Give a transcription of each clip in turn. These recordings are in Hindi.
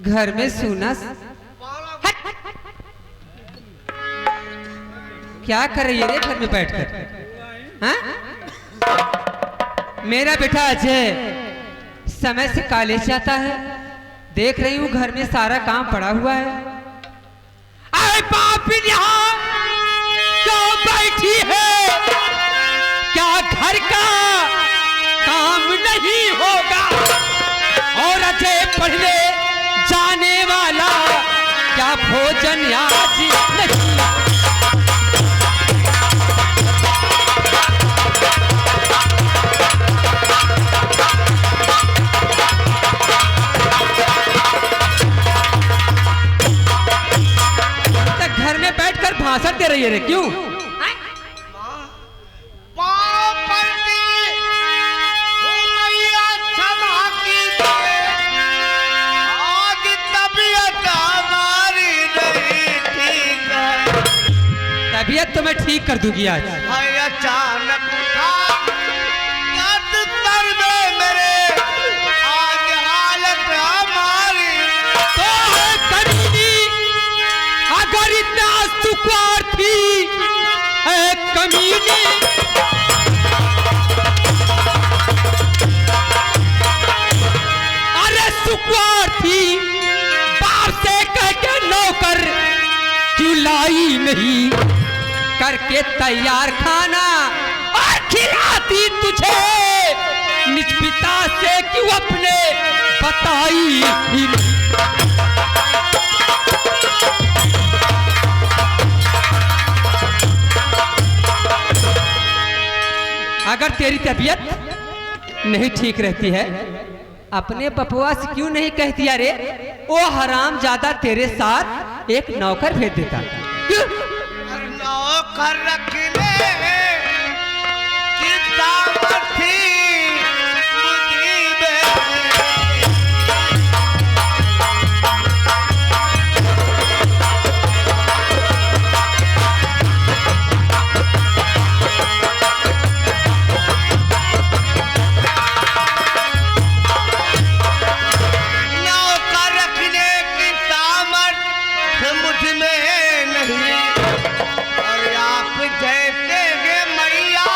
घर में सुना क्या कर रही है रे घर में बैठकर? हाँ? मेरा बेटा अजय समय से कॉलेज जाता है, देख रही हूँ घर में सारा काम पड़ा हुआ है। अरे बाप यहाँ क्यों बैठी है? क्या घर का काम नहीं होगा? और अजय पढ़ने जाने वाला क्या भोजन आज नहीं? घर में बैठकर भाषण दे रही है रे, क्यों? तबीयत तो मैं ठीक कर दूंगी आज। अचानक सर में मेरे आज हालत हमारी तो है कमीनी, अगर इतना सुख्वार्थी है कमीनी, अरे सुख्वार्थी बाप से कह के नौकर क्यों लाई नहीं करके तैयार खाना और खिलाती तुझे? निज पिता से क्यों अपने बताई ही नहीं? अगर तेरी तबीयत नहीं ठीक रहती है, अपने पपुआ से क्यों नहीं कहती? अरे वो हराम ज्यादा तेरे साथ एक नौकर भेज देता। क्यों? नौकर रखने की ताकत थी मुझे में। नौकर रखने की ताकत मुझ में नहीं, जैसे गे मैया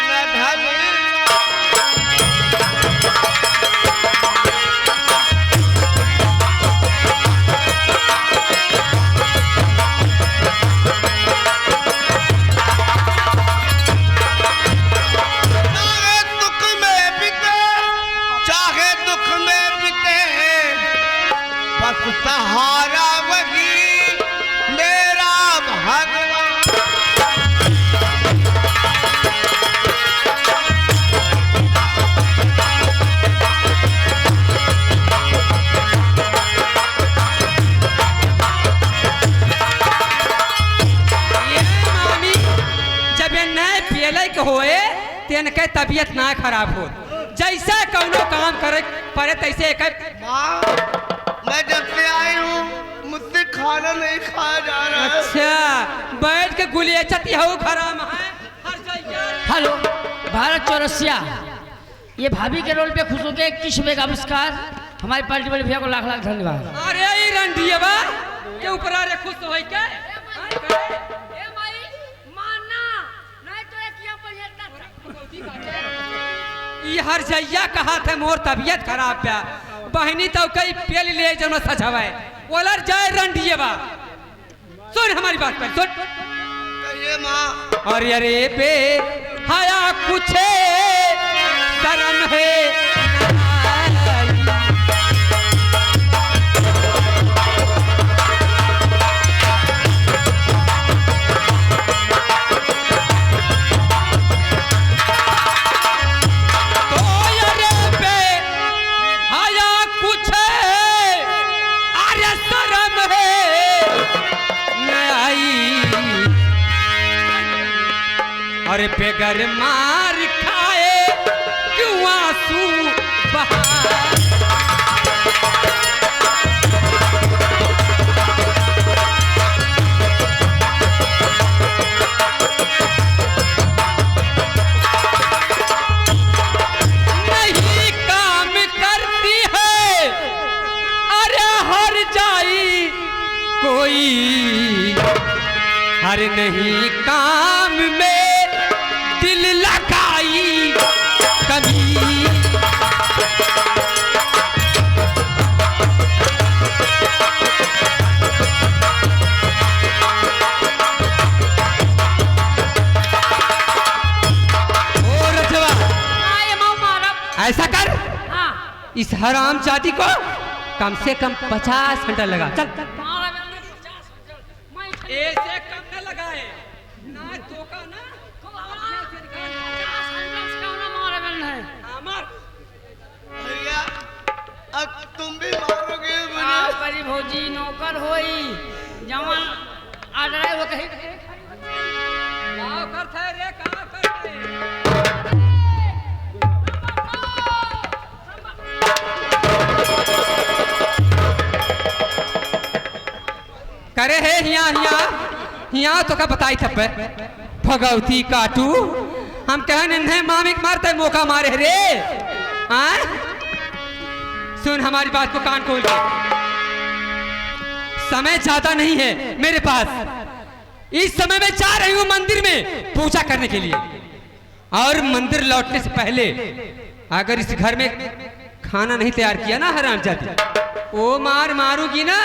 न धन। चाहे दुख में बीते, चाहे दुख में बीते, बस सहारा वही मेरा भगवान। होए तेन के तबीयत ना खराब हो, जैसा कौनो काम करे पड़े तैसे एक। माँ, मैं जब से आई हूँ मुझसे खाना नहीं खाया जा रहा है। अच्छा, बैठ के गुलिया चती हो खराम है। हेलो भारत चौरसिया, ये भाभी के रोल पे खुश हो गए, 21 रुपए का पुरस्कार हमारे पार्टी वाले भैया को लाख लाख धन्यवाद। अरे ये रंडियबा के ऊपर अरे खुश होई के ये हर जैया कहा थे मोर तबीयत खराब पे बहनी तो कई पेल ले जन्म सजावे ओलर जय रंडियबा। सुन हमारी बात पर सुन। ये माँ, अरे अरे बे हाया कुछ शर्म है अरे बेगर मार खाए क्यों आंसू बहाए। नहीं काम करती है अरे नहीं काम में दिल लगाई कभी। ऐसा कर, हाँ। इस हराम जाति को कम से कम 50 घंटा लगा। चल ऐसे कम न लगाए ना तो का ना भैया अब तुम भी मारोगे मुझे। बड़ी भौजी नौकर होई जवान आ रहे वो कहीं करते रे का करते करे है हिया हिया हिया तो का बताई थप भगवती काटू हम कह नन्हे मामिक मारते मौका मारे रे। हाँ सुन हमारी बात को कान खोल के, समय ज्यादा नहीं है मेरे पास। इस समय में जा रही हूँ मंदिर में पूजा करने के लिए, और मंदिर लौटने से पहले अगर इस घर में खाना नहीं तैयार किया ना हराम जाती, वो मार मारूगी ना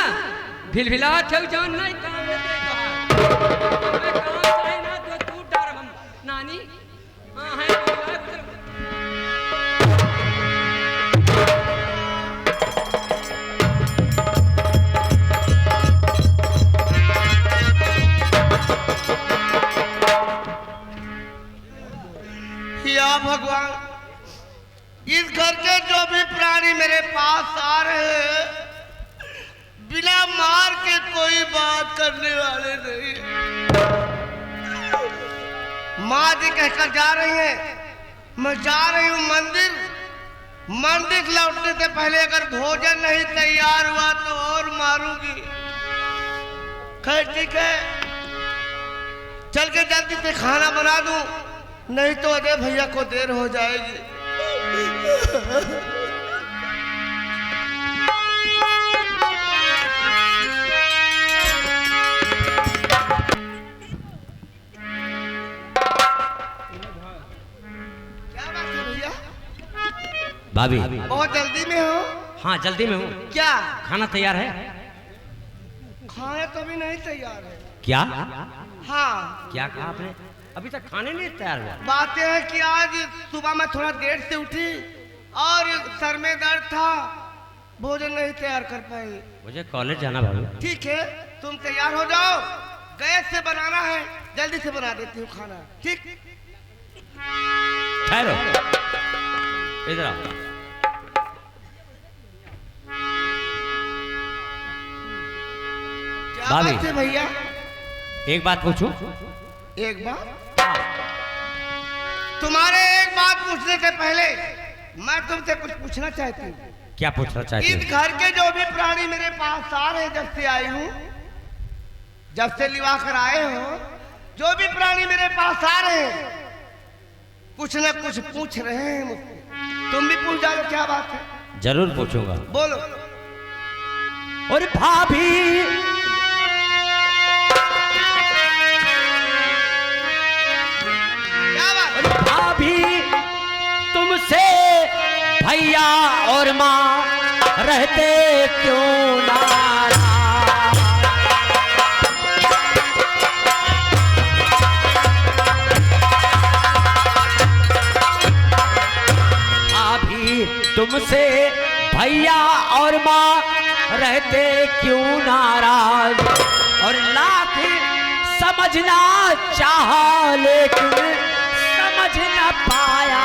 भिलभिला ठेव जान नहीं काम देगा। मैं काम चाहे ना तो तू डर हम नानी हां है या भगवान, इस घर के जो भी प्राणी मेरे पास आ रहे हैं बिना मार के कोई बात करने वाले नहीं। माँ जी कहकर जा रही हैं, मैं जा रही हूँ मंदिर। मंदिर लौटने से पहले अगर भोजन नहीं तैयार हुआ तो और मारूंगी। खैर ठीक है, चल के जल्दी से खाना बना दूं, नहीं तो अजय भैया को देर हो जाएगी। भाभी बहुत जल्दी में हो? हाँ जल्दी में हूँ। क्या खाना तैयार है? खाना तो अभी नहीं तैयार है। क्या? हाँ। क्या कहा आपने? अभी तक खाने नहीं तैयार हुआ? बातें हैं कि आज सुबह मैं थोड़ा देर से उठी और सर में दर्द था, भोजन नहीं तैयार कर पाई। मुझे कॉलेज जाना भाभी। ठीक है, तुम तैयार हो जाओ, गैस से बनाना है, जल्दी से बना देती हूँ खाना। ठीक, ठहरो, इधर आओ। क्या भाभी। बात है भैया? एक बात पूछूं? एक बात? तुम्हारे एक बात पूछने से पहले मैं तुमसे कुछ पूछना चाहती हूँ। क्या पूछना चाहती इस घर के जो भी प्राणी मेरे पास आ रहे हैं, जब से आई हूँ, जब से लिवा कर आए हो, जो भी प्राणी मेरे पास आ रहे हैं कुछ न कुछ पूछ रहे हैं मुझसे। तुम भी पूछ जाओ, क्या बात है? जरूर पूछूंगा। बोलो। और भाभी क्या बात? भाभी तुमसे भैया और माँ रहते क्यों नाराज? भाभी तुमसे भैया और माँ रहते क्यों नाराज? और लाख समझना चाहा लेकिन समझ न पाया।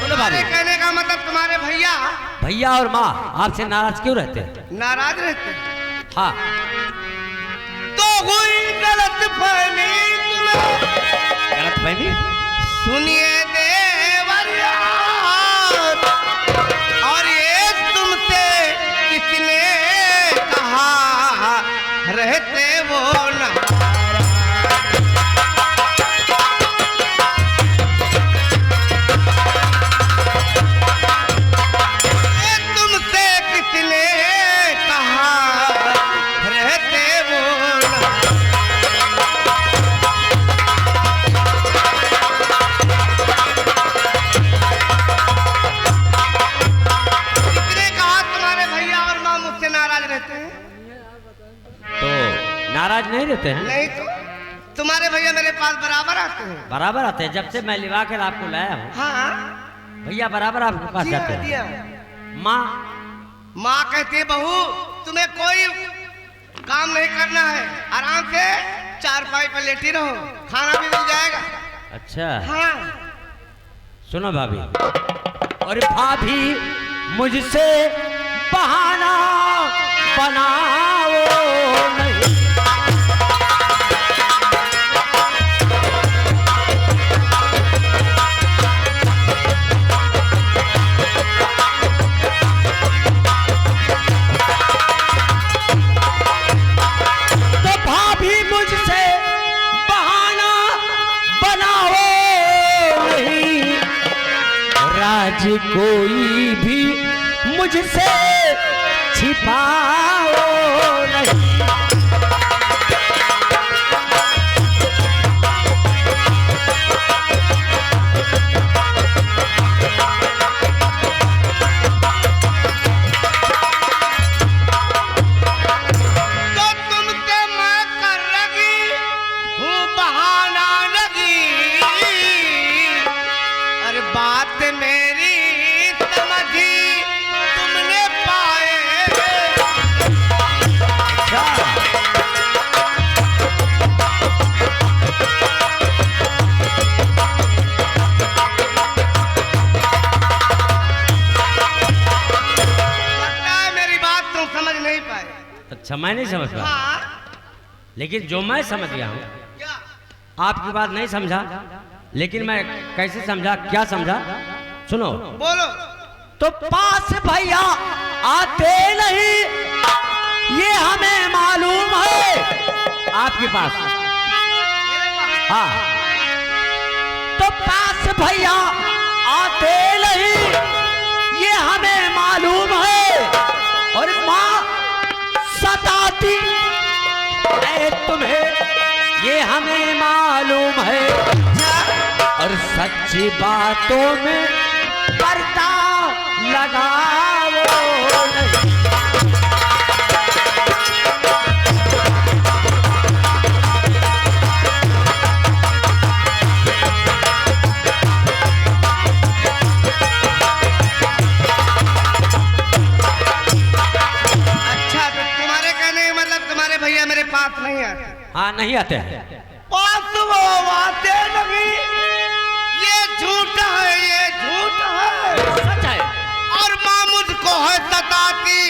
तुम्हारे कहने का मतलब तुम्हारे भैया भैया और माँ आपसे नाराज क्यों रहते हैं? नाराज रहते हैं? हाँ। तो हुई गलतफहमी तुम्हें। गलतफहमी? सुनिए देवरिया, और ये तुमसे किसने कहा रहते वो नाराज? मिलते हैं? नहीं तो तुम्हारे भैया मेरे पास बराबर आते हैं। बराबर आते हैं। जब से मैं लिवा कर आपको लाया हूँ हाँ भैया बराबर आपके पास जी जाते हाँ, जी हैं। हाँ। माँ माँ कहती है बहू तुम्हें कोई काम नहीं करना है, आराम से चारपाई पर लेटी रहो, खाना भी मिल जाएगा। अच्छा हाँ सुनो भाभी, और भाभी मुझसे बहाना बनाओ नहीं। तो भाभी मुझसे बहाना बनाओ नहीं, राज कोई भी मुझसे छिपाओ नहीं। तो तुमसे मैं कर लगी हूँ बहाना लगी, अरे बात मेरी समझी तुमने पाए। लगता है मेरी बात तुम समझ नहीं पाए। अच्छा मैं नहीं समझ पाया, हाँ लेकिन जो मैं समझ गया हूँ क्या? आपकी बात नहीं समझा, लेकिन मैं कैसे समझा, क्या समझा सुनो। बोलो। तो पास भैया आते नहीं ये हमें मालूम है। आपके पास हाँ, तो पास भैया आते नहीं ये हमें मालूम है, और माँ सताती है तुम्हें ये हमें मालूम है, और सच्ची बातों में पर्दा लगाओ नहीं। अच्छा तो तुम्हारे कहने का मतलब तुम्हारे भैया मेरे पास नहीं आते। हाँ नहीं आते हैं। पास वो आते नहीं, ये झूठ है, ये झूठ है। सच है। और माँ मुझको है सताती,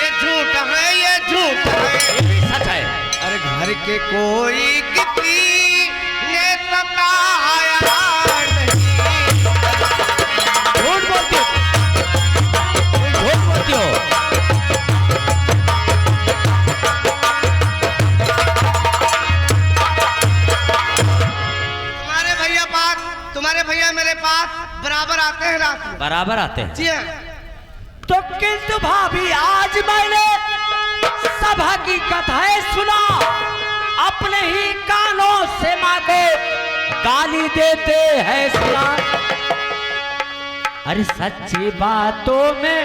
ये झूठ है, ये झूठ है। ये भी सच है। अरे घर के कोई किसी ने सताया नहीं। झूठ बोलती हो, झूठ बोलती हो। तुम्हारे भैया मेरे पास बराबर आते हैं रात में। बराबर आते हैं। जी हाँ। तो किंतु भाभी आज मैंने सभा की कथाएं सुना, अपने ही कानों से माँ को गाली देते हैं सुना। अरे सच्ची बातों में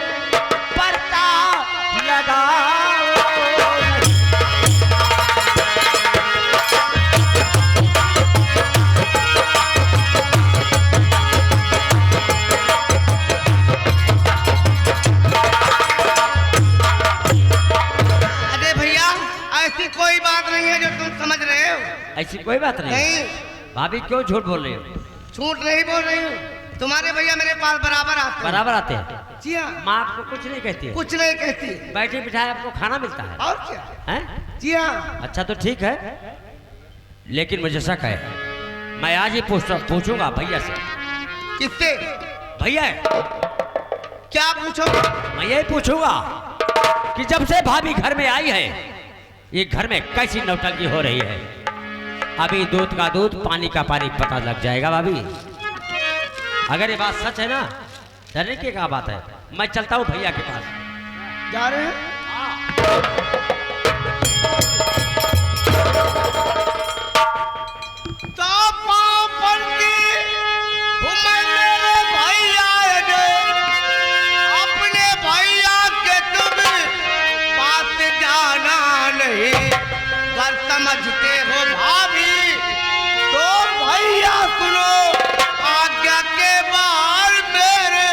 पर्दा लगाओ। अरे भैया ऐसी कोई बात नहीं है जो तुम समझ रहे हो। ऐसी कोई बात नहीं। नहीं भाभी क्यों झूठ बोल रही हो? झूठ नहीं बोल रही हूँ, तुम्हारे भैया मेरे पास बराबर आते हैं। बराबर आते हैं। जी हाँ। माँ आपको कुछ नहीं कहती है? कुछ नहीं कहती। बैठे बिठाए आपको खाना मिलता है? और क्या? हैं? जी हाँ। अच्छा तो ठीक है, लेकिन मुझे शक है, मैं आज ही पूछूंगा भैया से। किससे? भैया क्या पूछोगे? मैं यही पूछूंगा कि जब से भाभी घर में आई है, ये घर में कैसी नौटंकी हो रही है। अभी दूध का दूध पानी का पानी पता लग जाएगा भाभी। अगर ये बात सच है ना, डरने की क्या बात है। मैं चलता हूँ भैया के पास। जा रहे हैं? तो पाँव पड़ती हूँ मैं मेरे भैया ने, अपने भैया के तुम पास जाना नहीं। घर समझ समझते हो भाभी तो भैया सुनो आज्ञा के बाहर मेरे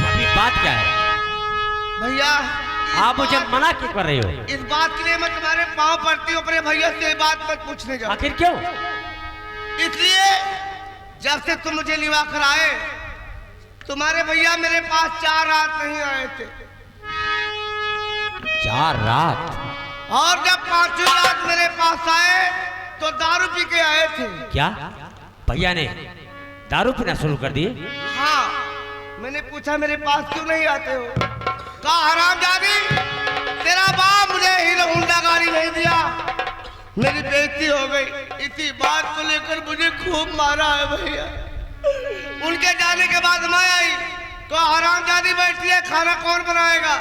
अभी बात क्या है? भैया आप मुझे मना क्यों कर रहे हो? इस बात के लिए मैं तुम्हारे पांव पड़ती हूँ अपने भैया से ये बात मत पूछने जाओ। आखिर क्यों? इसलिए जब से तुम मुझे लिवा कर आए तुम्हारे भैया मेरे पास 4 रात नहीं आए थे 4 रात? और जब 5वीं रात मेरे पास आए तो दारू पी के आए थे। क्या भैया ने दारू पीना शुरू कर दिए? हाँ, मैंने पूछा मेरे पास क्यों नहीं आते हो? कहा हरामजादी तेरा बाप मुझे हीरो होंडा गाड़ी नहीं दिया, मेरी बेइज्जती हो गई। इसी बात को लेकर मुझे खूब मारा है भैया। उनके जाने के बाद मैं आई तो हरामजादी बैठी है, खाना कौन बनाएगा?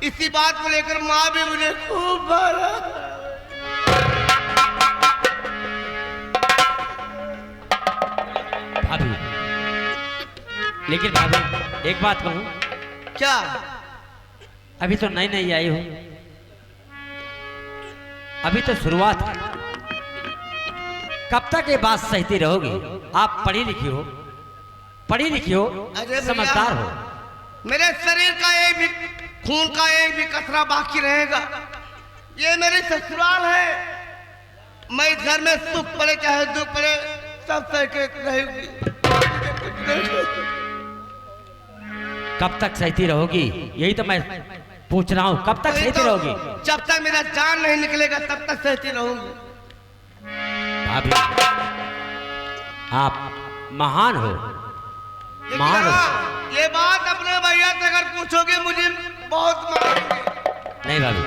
इसी बात को लेकर माँ भी मुझे खूब मारा। भाभी, लेकिन भाभी एक बात कहूं, क्या? अभी तो नई नई आई हो, अभी तो शुरुआत है। कब तक ये बात सहती रहोगी? आप पढ़ी लिखी हो, अरे भैया, समझदार हो। मेरे शरीर का एक भी खून का एक भी कतरा बाकी रहेगा। ये मेरी ससुराल है, मैं इस घर में सुख पड़े चाहे दुख पड़े सब सह के रहेगी। कब तक सहती रहोगी? यही तो मैं पूछ रहा हूँ, कब तक सहती रहोगी? जब तक मेरा जान नहीं निकलेगा तब तक सहती रहूंगी। भाभी, आप महान हो, लेकिन महान हो। हाँ, ये बात अपने भैया से अगर पूछोगे मुझे बहुत मारेंगे। नहीं भाभी,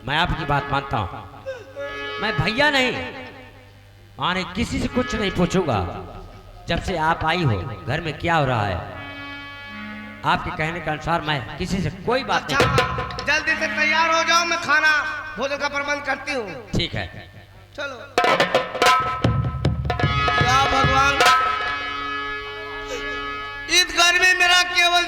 मैं आपकी बात मानता हूँ। मैं भैया नहीं, माने किसी से कुछ नहीं पूछूंगा। जब से आप आई हो, घर में क्या हो रहा है, आपके कहने के अनुसार मैं किसी से कोई बात नहीं। अच्छा, जल्दी से तैयार हो जाओ, मैं खाना भोजन का प्रबंध करती हूँ। ठीक है। चलो। या भगवान, इस घर में मेरा केवल